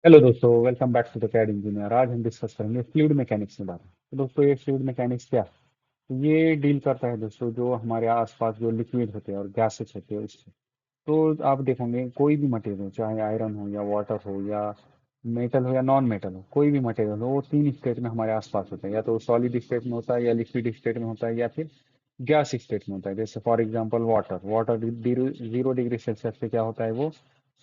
Hello दोस्तों, welcome back to the CAD engineer. आज हम डिस्कस करेंगे फ्लूइड मैकेनिक्स के बारे में। तो दोस्तों, ये फ्लूइड मैकेनिक्स क्या है? तो ये डील करता है दोस्तों, जो हमारे आसपास जो लिक्विड होते हैं और गैसेस होते हैं उससे। तो आप देखोगे कोई भी मटेरियल हो, चाहे आयरन हो या वाटर हो या मेटल हो या नॉन मेटल हो, कोई भी मटेरियल हो, वो तीन स्टेट में हमारे आसपास होता है। या तो सॉलिड स्टेट में होता है, या लिक्विड स्टेट में होता है, या फिर गैस स्टेट में होता है। जैसे for example water water 0 degree Celsius पे क्या होता है, वो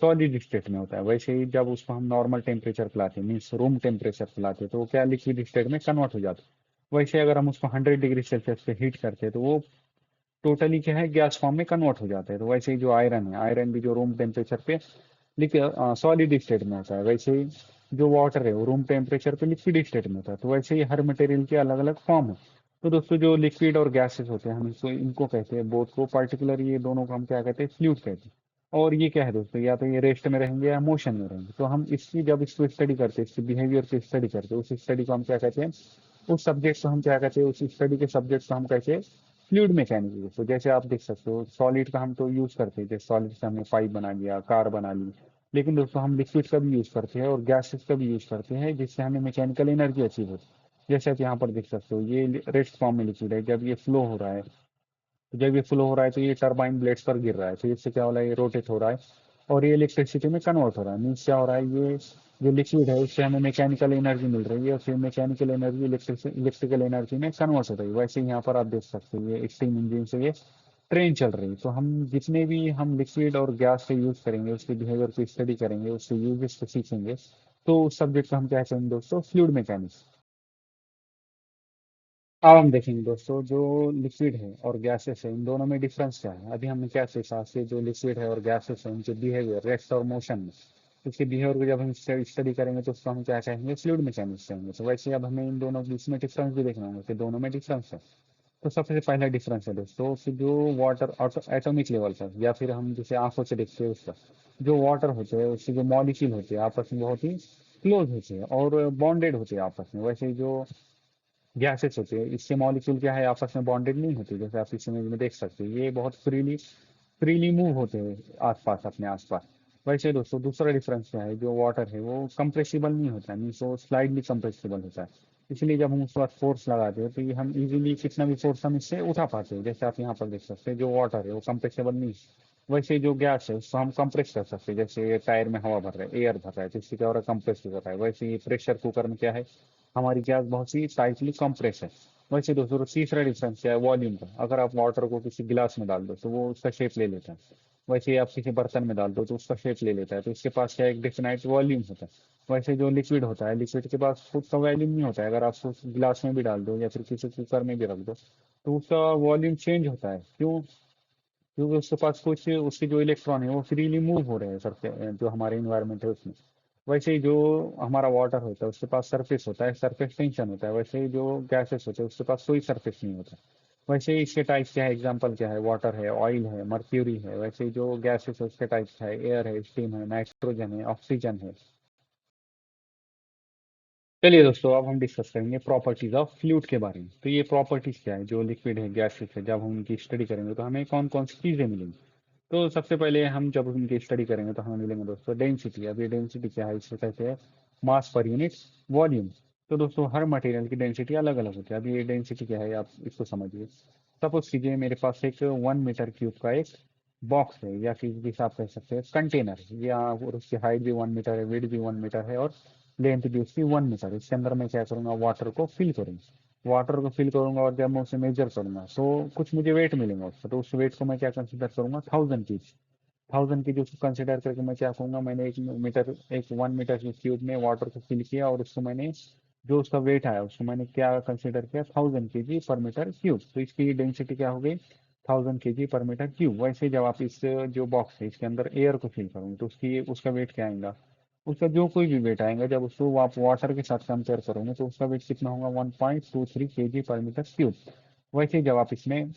सॉलिड स्टेट में होता है। वैसे ही जब उसको हम नॉर्मल टेम्परेचर पिलाते हैं, मीन्स रूम टेम्परेचर पिलाते हैं, तो वो क्या लिक्विड स्टेट में कन्वर्ट हो जाता है। वैसे अगर हम उसको 100 डिग्री सेल्सियस पे हीट करते हैं, तो वो टोटली क्या है, गैस फॉर्म में कन्वर्ट हो जाता है। तो वैसे ही जो आयरन है, आयरन भी जो रूम टेम्परेचर पे सॉलिड स्टेट में होता है, वैसे ही जो वाटर है वो रूम टेम्परेचर पे लिक्विड स्टेट में होता है। तो वैसे ही हर मटेरियल के अलग अलग फॉर्म है। तो दोस्तों, जो लिक्विड और गैसेस होते हैं, हम इसको इनको कहते हैं, बोथ को पर्टिकुलर, ये दोनों को हम क्या कहते हैं, फ्लूइड कहते हैं। और ये क्या है दोस्तों, या तो ये रेस्ट में रहेंगे या मोशन में रहेंगे। तो हम इसकी जब इसको स्टडी करते हैं, इसके बिहेवियर की स्टडी करते हैं, उस स्टडी को हम क्या कहते हैं, उस सब्जेक्ट को हम क्या कहते हैं, उस स्टडी के सब्जेक्ट को हम कहते हैं फ्लूइड मैकेनिक्स। तो जैसे आप देख सकते हो, सॉलिड का हम तो यूज करते हैं, जैसे सॉलिड से हमने पाइप बना लिया, कार बना ली। लेकिन दोस्तों, हम लिक्विड का भी यूज करते हैं और गैसेस का भी यूज करते हैं, जिससे हमें मैकेनिकल एनर्जी अचीव होती है। जैसे आप यहाँ पर देख सकते हो, ये रेस्ट फॉर्म में लिक्विड है। जब ये फ्लो हो रहा है, तो जब ये फ्लो हो रहा है, तो ये टरबाइन ब्लेड्स पर गिर रहा है, तो इससे क्या हो रहा है, ये रोटेट हो रहा है और ये इलेक्ट्रिसिटी में कन्वर्ट हो रहा है। मीन्स क्या हो रहा है, ये जो लिक्विड है उससे हमें मैकेनिकल एनर्जी मिल रही है, और फिर मैकेनिकल एनर्जी इलेक्ट्रिकल एनर्जी में कन्वर्ट हो रही है। वैसे ही यहाँ पर आप देख सकते हो, ये स्टीम इंजन से ये ट्रेन चल रही है। तो हम जितने भी हम लिक्विड और गैस से यूज करेंगे, उसके बिहेवियर को स्टडी करेंगे, उसके यूजेस को सीखेंगे, तो उस सब्जेक्ट को हम क्या कहेंगे दोस्तों, फ्लूइड मैकेनिक्स। अब हम देखेंगे दोस्तों, जो लिक्विड है और गैसेस है, इन दोनों में डिफरेंस क्या है। अभी हमने क्या सीखा कि जो लिक्विड है और गैसेस है, उनके बिहेवियर रेस्ट और मोशन में, उसके बिहेवियर को जब हम स्टडी करेंगे, तो उसको हम क्या कहेंगे, फ्लूइड मैकेनिक्स कहेंगे। तो वैसे अब हमें इन दोनों के बीच में डिफरेंस भी देखना होगा कि दोनों में डिफरेंस है। तो सबसे पहला डिफरेंस है दोस्तों कि जो वाटर एटॉमिक लेवल पर, या फिर हम जिसे आंखों से देखते हैं उसका, जो वाटर होते हैं उसके जो मॉलिक्यूल होते हैं आपस में बहुत ही क्लोज होते हैं और बॉन्डेड होते हैं आपस में। वैसे ही जो गैसेस होते हैं, इससे मॉलिक्यूल क्या है, आपस में बॉन्डेड नहीं होते। जैसे आप इस इमेज में देख सकते हैं, ये बहुत फ्रीली फ्रीली मूव होते हैं आसपास, अपने आसपास। वैसे दोस्तों, दूसरा डिफरेंस क्या है, जो वाटर है वो कंप्रेसिबल नहीं होता है, मीन्स वो स्लाइडली कंप्रेसिबल होता है। इसलिए जब हम उस पर फोर्स लगाते हैं, तो ये हम इजीली कितना भी फोर्स हम इससे उठा पाते हैं। जैसे आप यहाँ पर देख सकते हैं, जो वाटर है वो कंप्रेसिबल नहीं है। वैसे जो गैस है उसको हम कंप्रेस कर सकते हैं। जैसे टायर में हवा भर रहा है, एयर भर रहा है, तो इससे क्या हो रहा है, कंप्रेस हो रहा है। वैसे ही प्रेशर कुकर में क्या है, हमारी गैस बहुत सी टाइटली कंप्रेस है। वैसे दोस्तों, तीसरा डिफरेंस क्या है, वॉल्यूम का। अगर आप वाटर को किसी गिलास में डाल दो, तो वो उसका शेप ले लेता है। वैसे ही आप किसी बर्तन में डाल दो, तो उसका शेप ले लेता है। तो इसके पास क्या है, एक डिफिनाइट वॉल्यूम होता है। वैसे जो लिक्विड होता है, लिक्विड के पास खुद का वॉल्यूम नहीं होता है। अगर आप उसको गिलास में भी डाल दो या फिर किसी कुकर में भी रख दो, तो उसका वॉल्यूम चेंज होता है। क्यों? क्योंकि उसके पास कुछ उसके जो इलेक्ट्रॉन है वो फ्रीली मूव हो रहे हैं सर, जो हमारे इन्वायरमेंट है उसमें। वैसे ही जो हमारा वाटर होता है, उसके पास सरफेस होता है, सरफेस टेंशन होता है। वैसे ही जो गैसेस होते हैं, उसके पास कोई सरफेस नहीं होता। वैसे ही इसके टाइप क्या है, एग्जांपल क्या है, वाटर है, ऑयल है, मर्क्यूरी है। वैसे ही जो गैसेस है उसके टाइप है, एयर है, स्टीम है, नाइट्रोजन है, ऑक्सीजन है। चलिए दोस्तों, अब हम डिस्कस करेंगे प्रॉपर्टीज ऑफ फ्लूइड के बारे में। तो ये प्रॉपर्टीज क्या है, जो लिक्विड है, गैसेस है, जब हम उनकी स्टडी करेंगे तो हमें कौन कौन सी चीजें मिलेंगी। तो सबसे पहले हम जब उनकी स्टडी करेंगे, तो हमें मिलेंगे दोस्तों डेंसिटी। अब ये डेंसिटी क्या है, इसे कहते हैं मास पर यूनिट वॉल्यूम। तो दोस्तों, हर मटेरियल की डेंसिटी अलग अलग होती है। अब ये डेंसिटी क्या है, आप इसको समझिए। सपोज कीजिए मेरे पास एक 1 मीटर क्यूब का एक बॉक्स है, या फिर जिसे आप कह सकते हैं कंटेनर, या और उसकी हाइट भी 1 मीटर है, विड्थ भी 1 मीटर है, और लेंथ भी उसकी 1 मीटर है। इसके अंदर मैं क्या करूंगा, वाटर को फिल करूंगा। वाटर को फिल करूंगा, और जब मैं उसे मेजर करूंगा, तो कुछ मुझे वेट मिलेगा उसका। तो उस वेट को मैं क्या कंसिडर करूंगा, 1000 केजी। 1000 केजी उसको कंसिडर करके मैं क्या कहूंगा, मैंने एक 1 मीटर क्यूब में वाटर को फिल किया, और उसको मैंने जो उसका वेट आया, उसको मैंने क्या कंसिडर किया, 1000 केजी पर मीटर क्यूब। तो इसकी डेंसिटी क्या हो गई, 1000 केजी पर मीटर क्यूब। वैसे जब आप इस जो बॉक्स है इसके अंदर एयर को फिल करोगे, तो उसकी उसका वेट क्या आएगा, उसका जो कोई भी वेट आएगा, जब उसको आप वाटर के साथ कंपेयर करोगे, तो उसका वेट कितना होगा, 1.23 केजी पर मीटर क्यूब। वैसे ही जब आप इसमें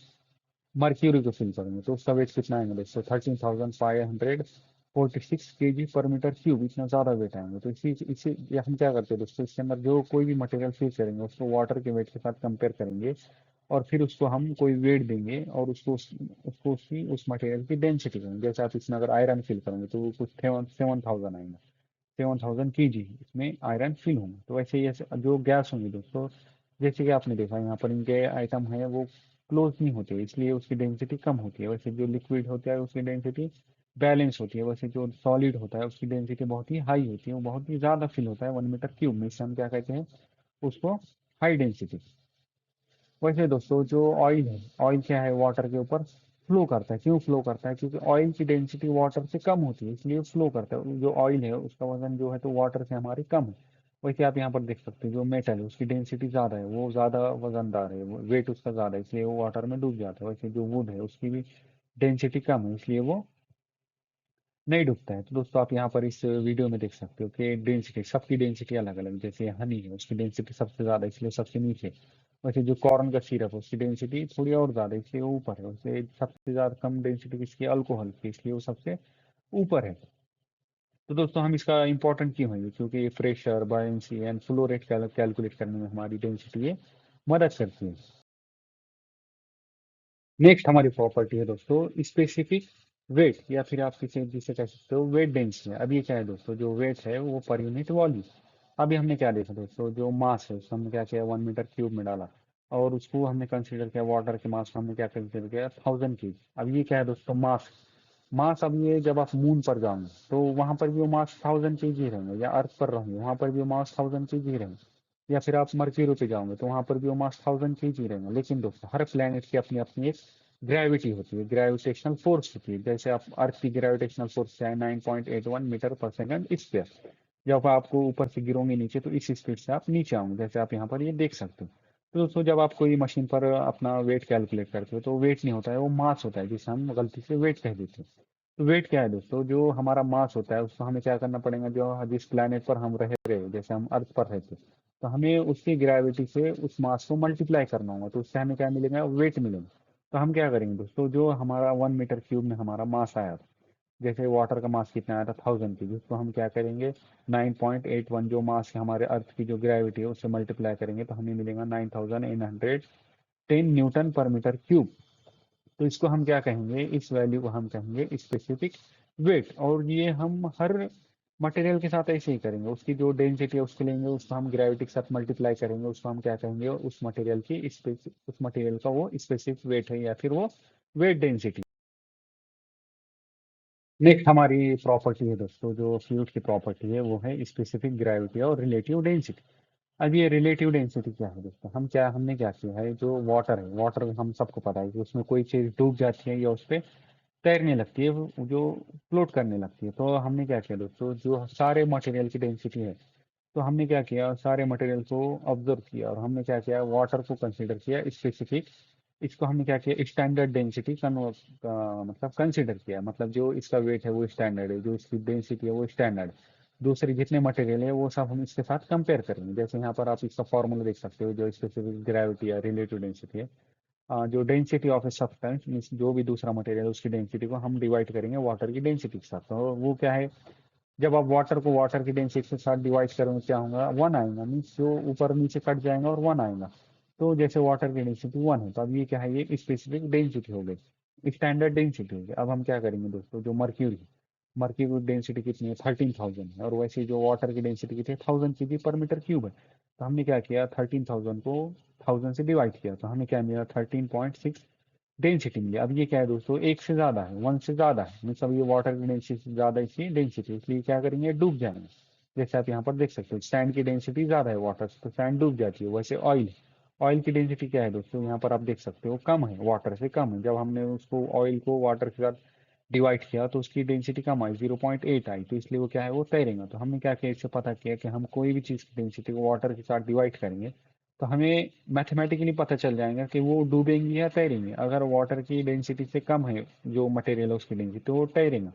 मर्क्यूरी को फिल करेंगे, तो उसका वेट कितना आएगा दोस्तों, 13,546 केजी पर मीटर क्यूब। इतना ज़्यादा वेट आएंगे। तो इसी इसी ये हम क्या करते हैं दोस्तों, इसके अंदर जो कोई भी मटेरियल फिल करेंगे, उसको वाटर के वेट के साथ कंपेयर करेंगे, और फिर उसको हम कोई वेट देंगे, और उसको उस मटेरियल की डेंसिटी देंगे। जैसे आप इसमें अगर आयरन फिल करेंगे, तो वो कुछ 7,000 आएंगे। 7000 kg इसमें आयरन फिल होंगे। तो वैसे ही ऐसे जो गैस होंगे दोस्तों, जैसे कि आपने देखा यहाँ पर इनके आइटम है वो क्लोज नहीं होते, इसलिए उसकी डेंसिटी कम होती है। वैसे जो लिक्विड होता है उसकी डेंसिटी बैलेंस होती है, वैसे जो सॉलिड होता है उसकी डेंसिटी बहुत ही हाई होती है, वो बहुत ही ज़्यादा फिल होता है 1 मीटर क्यूब में। इससे हम क्या कहते हैं उसको, हाई डेंसिटी। वैसे दोस्तों जो ऑयल है, ऑयल क्या है, वाटर के ऊपर फ्लो करता है। क्यों फ्लो करता है? क्योंकि ऑयल की डेंसिटी वाटर से कम होती है, इसलिए फ्लो करता है। जो ऑयल है उसका वजन जो है तो वाटर से हमारे कम है। वैसे आप यहाँ पर देख सकते हैं जो मेटल है उसकी डेंसिटी ज़्यादा है, वो ज़्यादा वजनदार है, वेट उसका ज़्यादा है, इसलिए वो वाटर में डूब जाता है। वैसे जो वुड है उसकी भी डेंसिटी कम है, इसलिए वो नहीं डूबता है। तो दोस्तों आप यहाँ पर इस वीडियो में देख सकते हो कि डेंसिटी, सबकी डेंसिटी अलग अलग। जैसे हनी है उसकी डेंसिटी सबसे ज़्यादा, इसलिए सबसे नीचे। वैसे जो कॉर्न का सिरप है उसकी डेंसिटी थोड़ी और ज़्यादा, इसलिए वो ऊपर है। वैसे सबसे ज़्यादा कम डेंसिटी किसकी, अल्कोहल की, इसलिए वो सबसे ऊपर है। तो दोस्तों हम इसका इंपॉर्टेंट क्यों है, क्योंकि pressure, buoyancy and flow rate calculate करने में हमारी डेंसिटी ये मदद करती है। नेक्स्ट हमारी प्रॉपर्टी है दोस्तों स्पेसिफिक वेट, या फिर आप किसी जिसे कह सकते हो वेट डेंसिटी। अब ये क्या है दोस्तों, जो वेट है वो पर यूनिट वॉल्यूम। अभी हमने क्या देखा दोस्तों, जो मास है उसको हमने क्या किया, 1 मीटर क्यूब में डाला, और उसको हमने कंसीडर किया, वाटर के मास को हमने क्या कंसीडर किया, 1000 kg। अब ये क्या है दोस्तों, मास। मास, अब ये जब आप मून पर जाओगे तो वहां पर भी वो मास 1000 kg रहेंगे, या अर्थ पर रहेंगे वहां पर भी वो मास 1000 kg रहेंगे, या फिर आप मर्क्यूरी पे जाओगे तो वहां पर भी वो मास 1000 kg रहेंगे। लेकिन दोस्तों हर प्लेनेट की अपनी अपनी एक ग्रेविटी होती है, ग्रेविटेशनल फोर्स होती है। जैसे आप अर्थ की ग्रेविटेशनल फोर्स है 9.81 मीटर पर सेकंड स्क्वायर। जब आपको ऊपर से गिरोगे नीचे तो इस स्पीड से आप नीचे आओगे, जैसे आप यहाँ पर ये देख सकते हो। तो दोस्तों जब आप कोई मशीन पर अपना वेट कैलकुलेट करते हो तो वेट नहीं होता है, वो मास होता है, जिसे हम गलती से वेट कह देते हैं। तो वेट क्या है दोस्तों, जो हमारा मास होता है उसको हमें क्या करना पड़ेगा, जो जिस प्लेनेट पर हम रह रहे हैं, जैसे हम अर्थ पर रहते हैं तो हमें उसकी ग्रेविटी से उस मास को मल्टीप्लाई करना होगा, तो उससे हमें क्या मिलेगा, वेट मिलेगा। तो हम क्या करेंगे दोस्तों, जो हमारा 1 मीटर क्यूब में हमारा मास आया था, जैसे वाटर का मास कितना आया था 1000 kg, उसको हम क्या करेंगे 9.81, जो मास है हमारे अर्थ की जो ग्रेविटी है उससे मल्टीप्लाई करेंगे तो हमें मिलेगा 9810 न्यूटन पर मीटर क्यूब। तो इसको हम क्या कहेंगे, इस वैल्यू को हम कहेंगे स्पेसिफिक वेट। और ये हम हर मटेरियल के साथ ऐसे ही करेंगे, उसकी जो डेंसिटी है उसके लेंगे, उसको हम ग्रेविटी के साथ मल्टीप्लाई करेंगे, उसको हम क्या कहेंगे, उस मटेरियल की उस मटेरियल का वो स्पेसिफिक वेट है, या फिर वो वेट डेंसिटी। नेक्स्ट हमारी प्रॉपर्टी है दोस्तों, जो फ्लूइड की प्रॉपर्टी है वो है स्पेसिफिक ग्रेविटी और रिलेटिव डेंसिटी। अब ये रिलेटिव डेंसिटी क्या है दोस्तों, हमने क्या किया है, जो वाटर है, वाटर हम सबको पता है कि उसमें कोई चीज डूब जाती है या उस पर तैरने लगती है, जो फ्लोट करने लगती है। तो हमने क्या किया दोस्तों, जो सारे मटेरियल की डेंसिटी है, तो हमने क्या किया, सारे मटेरियल को ऑब्जर्व किया और हमने क्या किया, वाटर को कंसीडर किया स्पेसिफिक। इसको हमने क्या किया, स्टैंडर्ड डेंसिटी मतलब कंसीडर किया, मतलब जो इसका वेट है वो स्टैंडर्ड है, जो इसकी डेंसिटी है वो स्टैंडर्ड। दूसरे जितने मटेरियल है वो सब हम इसके साथ कंपेयर करेंगे। जैसे यहाँ पर आप इसका फॉर्मूला देख सकते हो, जो स्पेसिफिक ग्रेविटी या रिलेटिव डेंसिटी है, जो density of a substance means जो भी दूसरा मटेरियल है उसकी डेंसिटी को हम डिवाइड करेंगे वाटर की डेंसिटी के साथ। तो वो क्या है, जब आप वाटर को वाटर की डेंसिटी के साथ डिवाइड करोगे क्या होगा, 1 आएगा, मीन्स जो ऊपर नीचे कट जाएगा और 1 आएगा। तो जैसे वाटर की डेंसिटी 1 है तो अब ये क्या है, ये स्पेसिफिक डेंसिटी हो गई, स्टैंडर्ड डेंसिटी हो गई। अब हम क्या करेंगे दोस्तों, जो मर्क्यूरी, मर्क्यूरी की डेंसिटी कितनी है, 13,000 है, और वैसे जो वाटर की डेंसिटी कितनी है, 1000 kg पर मीटर क्यूब है। तो हमने क्या किया, 13,000 को 1000 से डिवाइड किया तो हमें क्या मिला, 13.6 डेंसिटी मिली। अब ये क्या है दोस्तों, एक से ज्यादा है, 1 से ज्यादा है, मतलब ये वाटर की डेंसिटी से ज्यादा इसकी डेंसिटी, इसलिए क्या करेंगे, डूब जाएंगे। जैसे आप यहाँ पर देख सकते हो सैंड की डेंसिटी ज्यादा है वाटर से, तो सैंड डूब जाती है। वैसे ऑयल, ऑयल की डेंसिटी क्या है दोस्तों, यहाँ पर आप देख सकते हो कम है, वाटर से कम है। जब हमने उसको ऑयल को वाटर के साथ डिवाइड किया तो उसकी डेंसिटी कम आई, 0.8 आई, तो इसलिए वो क्या है, वो तैरेगा। तो हमने क्या किया, इससे पता किया कि हम कोई भी चीज़ की डेंसिटी को वाटर के साथ डिवाइड करेंगे तो हमें मैथमेटिकली पता चल जाएगा कि वो डूबेंगी या तैरेंगी। अगर वाटर की डेंसिटी से कम है जो मटेरियल है उसकी डेंसिटी, तो वो तैरेगा।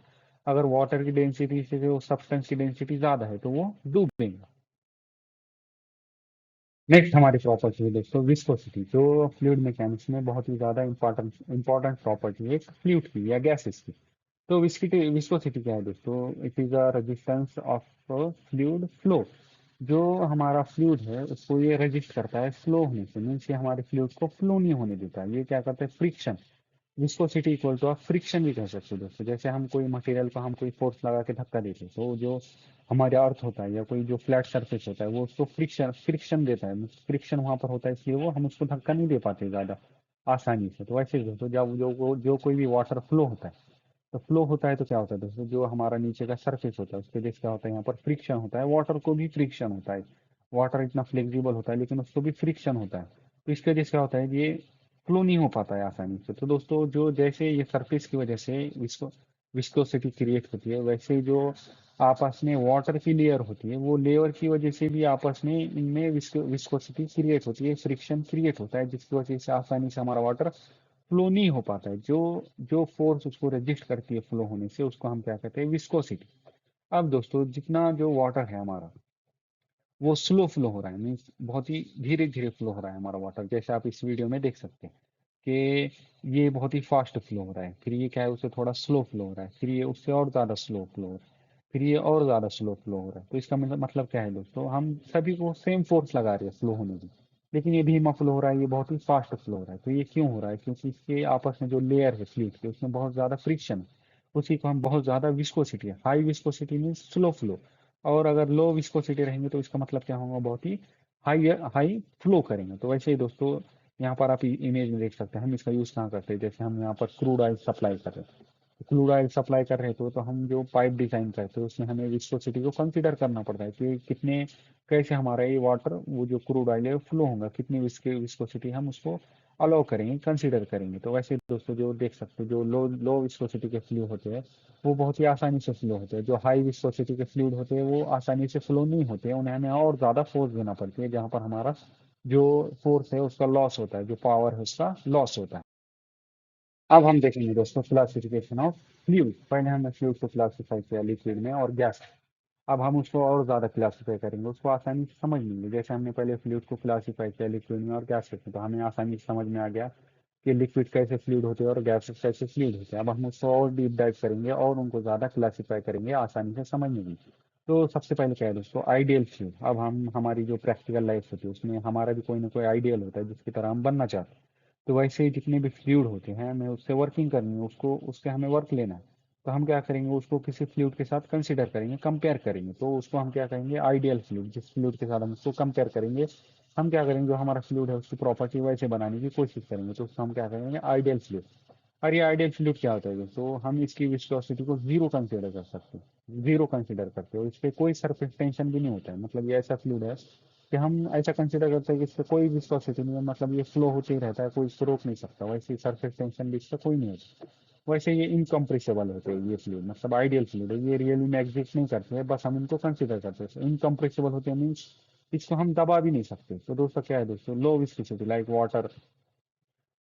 अगर वाटर की डेंसिटी से जो सब्सटेंस की डेंसिटी ज़्यादा है तो वो डूबेगा। नेक्स्ट हमारी प्रॉपर्टी है दोस्तों विस्कोसिटी, जो फ्लूइड मैकेनिक्स में बहुत ही ज़्यादा इंपॉर्टेंट प्रॉपर्टी है फ्लूइड की या गैसेस की। तो विस्कोसिटी क्या है दोस्तों, it is a resistance of fluid flow. जो हमारा फ्लूइड है उसको ये रजिस्ट करता है फ्लो होने से, मीन्स ये हमारे फ्लूइड को फ्लो नहीं होने देता, ये क्या करता है, फ्रिक्शन। विस्कोसिटी इक्वल टू आप फ्रिक्शन भी कह सकते हो दोस्तों। जैसे हम कोई मटेरियल को हम कोई फोर्स लगा के धक्का देते हैं तो जो हमारे अर्थ होता है या कोई जो फ्लैट सरफेस होता है वो उसको फ्रिक्शन फ्रिक्शन देता है, फ्रिक्शन वहां पर होता है, इसलिए वो हम उसको धक्का नहीं दे पाते ज्यादा आसानी से। तो वैसे ही दोस्तों जब जो कोई भी वाटर फ्लो होता है, तो फ्लो होता है तो क्या होता है दोस्तों, जो हमारा नीचे का सरफेस होता है उसके जैसे क्या होता है, यहाँ पर फ्रिक्शन होता है, वाटर को भी फ्रिक्शन होता है। वाटर इतना फ्लेक्सिबल होता है लेकिन उसको भी फ्रिक्शन होता है, तो इसके वजह से क्या होता है, ये फ्लो नहीं हो पाता है आसानी से। तो दोस्तों जो जैसे ये सरफेस की वजह से विस्कोसिटी क्रिएट होती है, वैसे ही जो आपस में वाटर की लेयर होती है, वो लेयर की वजह से भी आपस में इनमें विस्कोसिटी क्रिएट होती है, फ्रिक्शन क्रिएट होता है, जिसकी वजह से आसानी से हमारा वाटर फ्लो नहीं हो पाता है। जो जो फोर्स उसको रेजिस्ट करती है फ्लो होने से, उसको हम क्या कहते हैं, विस्कोसिटी। अब दोस्तों जितना जो वाटर है हमारा वो स्लो फ्लो हो रहा है, मीन्स बहुत ही धीरे धीरे फ्लो हो रहा है हमारा वाटर, जैसे आप इस वीडियो में देख सकते हैं कि ये बहुत ही फास्ट फ्लो हो रहा है, फिर ये क्या है उससे थोड़ा स्लो फ्लो हो रहा है, फिर ये उससे और ज़्यादा स्लो फ्लो हो रहा है, फिर ये और ज़्यादा स्लो फ्लो हो रहा है। तो इसका मतलब क्या है दोस्तों, हम सभी को सेम फोर्स लगा रहे हैं फ्लो होने की, लेकिन ये धीमा फ्लो हो रहा है, ये बहुत ही फास्ट फ्लो हो रहा है। तो ये क्यों हो रहा है, क्योंकि इसके आपस में जो लेयर है फ्लूइड के उसमें बहुत ज़्यादा फ्रिक्शन है, उसी को हम बहुत ज़्यादा विस्कोसिटी है, high viscosity means slow flow. और अगर लो विस्कोसिटी रहेंगे तो इसका मतलब क्या होगा, बहुत ही हाई हाई फ्लो करेंगे। तो वैसे ही दोस्तों यहाँ पर आप इमेज में देख सकते हैं हम इसका यूज कहाँ करते हैं, जैसे हम यहाँ पर क्रूड ऑयल सप्लाई कर रहे हैं, क्रूड ऑयल सप्लाई कर रहे थे तो हम जो पाइप डिजाइन करते हैं उसमें हमें विस्कोसिटी को कंसीडर करना पड़ता है कि कितने कैसे हमारा ये वाटर वो जो क्रूड ऑयल है फ्लो होगा, कितनी विस्कोसिटी हम उसको अलाउ करेंगे, कंसीडर करेंगे। तो वैसे दोस्तों जो देख सकते हो जो लो लो विस्कोसिटी के फ्लूइड होते हैं वो बहुत ही आसानी से फ्लो होते हैं, जो हाई विस्कोसिटी के फ्लूइड होते हैं वो आसानी से फ्लो नहीं होते हैं, उन्हें हमें और ज़्यादा फोर्स देना पड़ती है, जहाँ पर हमारा जो फोर्स है उसका लॉस होता है, जो पावर है उसका लॉस होता है। अब हम देखेंगे दोस्तों क्लासिफिकेशन ऑफ फ्लूइड। पहले हमने फ्लूइड को क्लासिफाई किया लिक्विड में और गैस। अब हम उसको और ज़्यादा क्लासिफाई करेंगे, उसको आसानी से समझ लेंगे। जैसे हमने पहले फ्लूइड को क्लासिफाई किया लिक्विड में और गैसेस में, तो हमें आसानी से समझ में आ गया कि लिक्विड कैसे फ्लूइड होते हैं और गैसेस कैसे फ्लूइड होते हैं। अब हम उसको और डीप डाइव करेंगे और उनको ज़्यादा क्लासिफाई करेंगे आसानी से समझने में। तो सबसे पहले क्या है दोस्तों, आइडियल फ्लूइड। अब हम हमारी जो प्रैक्टिकल लाइफ होती है उसमें हमारा भी कोई ना कोई आइडियल होता है जिसकी तरह हम बनना चाहते हैं। तो वैसे ही जितने भी फ्लूइड होते हैं हमें उससे वर्किंग करनी है, उसको उससे हमें वर्क लेना है। तो हम क्या करेंगे, उसको किसी फ्लूइड के साथ कंसीडर करेंगे, कंपेयर करेंगे, तो उसको हम क्या कहेंगे, आइडियल फ्लूइड। जिस फ्लूइड के साथ हम उसको कंपेयर करेंगे, हम क्या करेंगे, जो हमारा फ्लूइड है उसकी प्रॉपर्टी वैसे बनाने की कोशिश करेंगे, तो उसको हम क्या करेंगे, आइडियल फ्लूइड। और ये आइडियल फ्लूइड क्या होता है, तो हम इसकी विस्कोसिटी को जीरो कंसीडर कर सकते हैं, जीरो कंसीडर करते हो, इस पर कोई सरफेस टेंशन भी नहीं होता है। मतलब ये ऐसा फ्लूइड है कि हम ऐसा कंसीडर करते हैं कि इस पर कोई विस्कोसिटी नहीं है, मतलब ये फ्लो होते ही रहता है, कोई इसको रोक नहीं सकता, वैसे सरफेस टेंशन भी इसका कोई नहीं होता। वैसे ये इनकम्प्रेसिबल होते हैं ये फ्लूइड, मतलब आइडियल फ्लूइड है, ये रियली में एग्जिस्ट नहीं करते हैं, बस हम इनको कंसीडर करते हैं। इनकम्प्रेसिबल होते हैं मीन्स इसको हम दबा भी नहीं सकते। तो दोस्तों क्या है दोस्तों, लो विस्कोसिटी लाइक वाटर,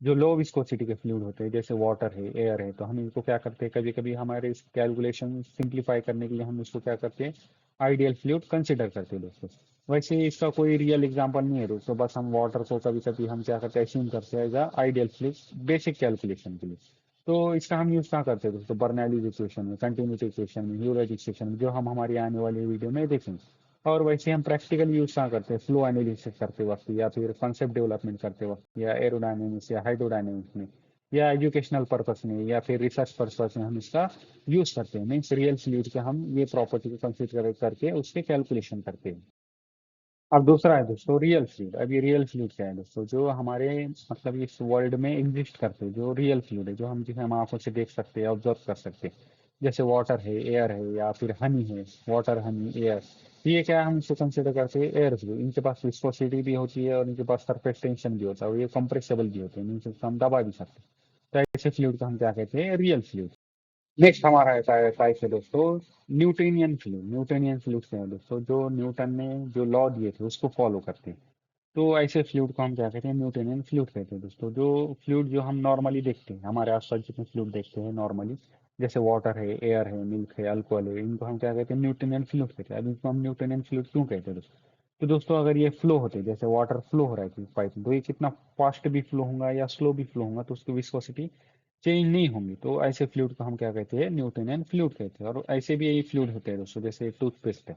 जो लो विस्कोसिटी के फ्लूइड होते हैं जैसे वाटर है, एयर है, तो हम इनको क्या करते हैं, कभी कभी हमारे इस कैलकुलेशन सिंप्लीफाई करने के लिए हम इसको क्या करते हैं, आइडियल फ्लूइड कंसिडर करते हैं दोस्तों। वैसे इसका कोई रियल एग्जांपल नहीं है दोस्तों, बस हम वाटर को कभी कभी हम क्या करते हैं, एज्यूम करते हैं as ideal fluid basic calculation के लिए। तो इसका हम यूज कहाँ करते हैं दोस्तों, बर्नौलीज इक्वेशन में, कंटिन्यूटी इक्वेशन में, ह्यूरेट इक्वेशन में, जो हम हमारी आने वाली वीडियो में देखेंगे। और वैसे हम प्रैक्टिकल यूज कहाँ करते हैं, फ्लो एनालिसिस करते वक्त, या फिर कॉन्सेप्ट डेवलपमेंट करते वक्त, या एरोडायनेमिक्स या हाइड्रोडायनेमिक्स में, या एजुकेशनल पर्पस में, या फिर रिसर्च पर्पस में हम इसका यूज करते हैं। मीन्स रियल फ्लूइड के हम ये प्रॉपर्टी को कंसिडर करके उसके कैलकुलेशन करते हैं। अब दूसरा है दोस्तों रियल फ्लूइड। अब ये रियल फ्लूइड क्या है दोस्तों, जो हमारे मतलब इस वर्ल्ड में एग्जिस्ट करते हैं, जो रियल फ्लूइड है, जो हम जिसे हम आंखों से देख सकते हैं, ऑब्जर्व कर सकते हैं, जैसे वाटर है, एयर है, या फिर हनी है, वाटर हनी एयर। ये क्या है, हम इसको कंसिडर करते हैं एयर फ्लूइड। इनके पास विस्कोसिटी भी होती है और इनके पास सरफेस टेंशन भी होता है और ये कंप्रेसेबल भी होते हैं, मीन्स इसको हम दबा भी सकते हैं। तो ऐसे फ्लूइड को हम क्या कहते हैं, रियल फ्लूइड। नेक्स्ट हमारा टाइप है दोस्तों न्यूटोनियन फ्लूइड। न्यूटोनियन फ्लूइड क्या है दोस्तों, जो न्यूटन ने जो लॉ दिए थे उसको फॉलो करते हैं। तो ऐसे फ्लूइड को हम क्या कहते हैं, न्यूटोनियन फ्लूइड कहते हैं दोस्तों। जो फ्लूइड जो हम नॉर्मली देखते हैं, हमारे आसपास जितने फ्लूइड देखते हैं नॉर्मली, जैसे वाटर है, एयर है, मिल्क है, अल्कोहल है, इनको हम क्या कहते हैं, न्यूटोनियन फ्लूइड कहते हैं। अब इनको हम न्यूटोनियन फ्लूइड क्यों कहते हैं दोस्तों, तो दोस्तों अगर ये फ्लो होते हैं, जैसे वाटर फ्लो हो रहा है पाइप में, तो ये कितना फास्ट भी फ्लो होगा या स्लो भी फ्लो होगा तो उसकी विस्कोसिटी चेंज नहीं होंगी। तो ऐसे फ्लूइड को हम क्या कहते हैं, न्यूटोनियन फ्लूइड कहते हैं। और ऐसे भी यही फ्लूइड होते हैं दोस्तों, जैसे टूथपेस्ट है,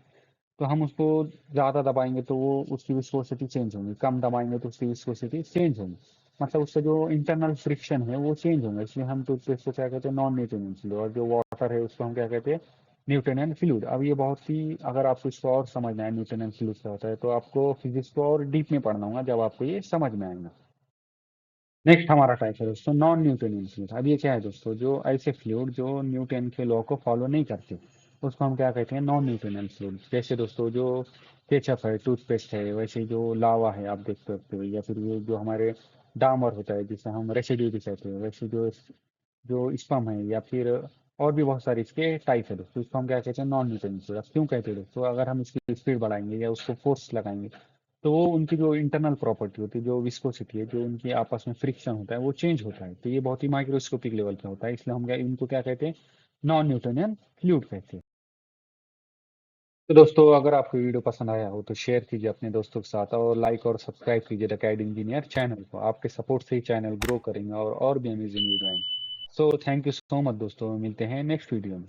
तो हम उसको ज़्यादा दबाएंगे तो वो उसकी विस्कोसिटी चेंज होगी, कम दबाएंगे तो उसकी विस्कोसिटी चेंज होगी। मतलब उससे जो इंटरनल फ्रिक्शन है वो चेंज होंगे, इसलिए हम टूथपेस्ट को क्या कहते हैं, नॉन न्यूटोनियन फ्लूइड, और जो वाटर है उसको हम क्या कहते हैं, न्यूटोनियन फ्लूइड। अब ये बहुत ही, अगर आपको इसको और समझना है न्यूटोनियन फ्लूइड क्या होता है, तो आपको फिजिक्स को और डीप में पढ़ना होगा, जब आपको ये समझ में आएगा। नेक्स्ट हमारा टाइप है दोस्तों नॉन न्यूटोनियन फ्लूइड। अब ये क्या है दोस्तों, जो ऐसे फ्लूइड जो न्यूटन के लॉ को फॉलो नहीं करते, उसको हम क्या कहते हैं, नॉन न्यूटोनियन फ्लूइड। जैसे दोस्तों जो केचप है, टूथपेस्ट है, वैसे ही जो लावा है आप देख सकते हो, या फिर ये जो हमारे डामर होता है जिसे हम रेसिड्यू भी कहते हैं, वैसे जो जो स्पम है, या फिर और भी बहुत सारे इसके टाइप है दोस्तों, इसको हम क्या कहते हैं, नॉन न्यूटन फ्लूइड। क्यों कहते हैं दोस्तों, अगर हम इसकी स्पीड बढ़ाएंगे या उसको फोर्स लगाएंगे, तो वो उनकी जो इंटरनल प्रॉपर्टी होती है, जो विस्कोसिटी है, जो उनकी आपस में फ्रिक्शन होता है, वो चेंज होता है। तो ये बहुत ही माइक्रोस्कोपिक लेवल पे होता है, इसलिए हम क्या इनको क्या कहते हैं, नॉन न्यूटोनियन फ्लूइड कहते हैं। तो दोस्तों अगर आपको वीडियो पसंद आया हो तो शेयर कीजिए अपने दोस्तों के साथ, और लाइक और सब्सक्राइब कीजिए द कैड इंजीनियर चैनल को। आपके सपोर्ट से ही चैनल ग्रो करेंगे और भी अमेजिंग वीडियो आएंगे। So thank you so much दोस्तों, मिलते हैं नेक्स्ट वीडियो में।